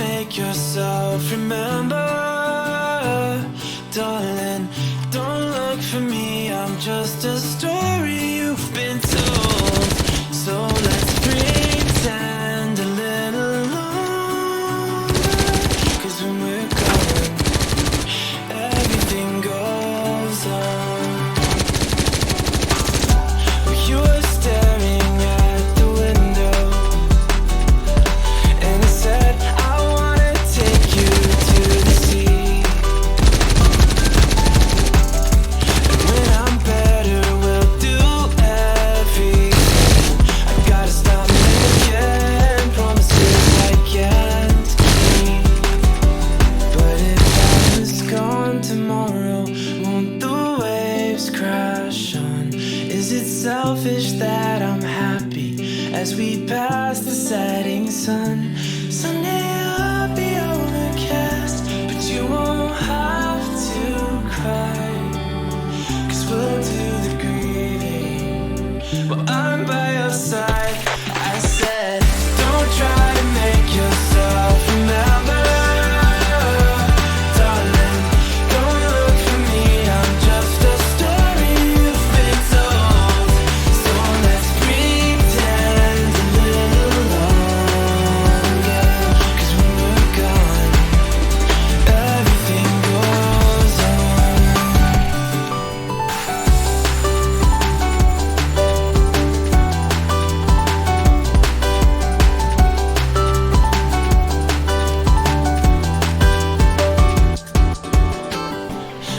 make yourself remember. Darling, don't look for me, I'm just a story you've been told. So let's pretend a little longer, 'cause when we're gone, everything goes on. You were staring at the window, and I said, I wanna take you to the sea. And when I'm better, we'll do everything. I gotta stop making promises I can't keep. But if I was gone tomorrow, won't the waves crash on? Is it selfish that I'm happy as we pass the setting sun? Someday I'll be overcast, but you won't have to cry, 'cause we'll do the grieving while I'm by your side. I said, don't try to make yourself remember. Darling, don't look for me, I'm just a story you've been told. So let's pretend a little longer, 'cause when we're gone, everything goes on.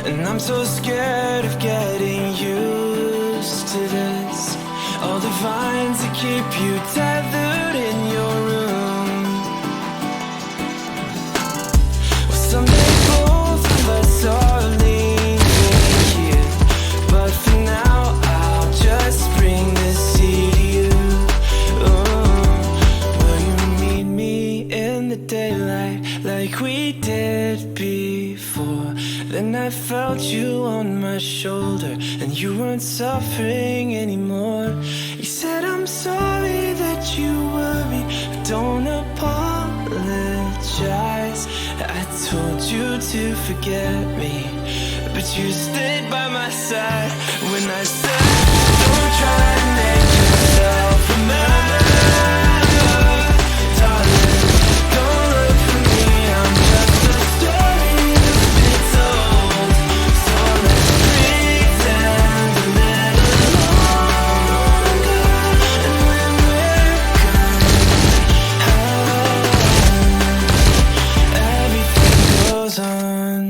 And I'm so scared of getting used to this. All the vines that keep you tethered in your room. Well, someday both of us are leaving here, but for now I'll just bring this sea to you. Will you meet me in the daylight like we did before? Then I felt you on my shoulder, and you weren't suffering anymore. You said, I'm sorry that you worry, but don't apologize. I told you to forget me, but you stayed by my side when I said, don't try to make yourself remember. Darling, don't look for me, I'm just a story you've been told. So let's pretend a little longer, and when we're gone, everything goes on.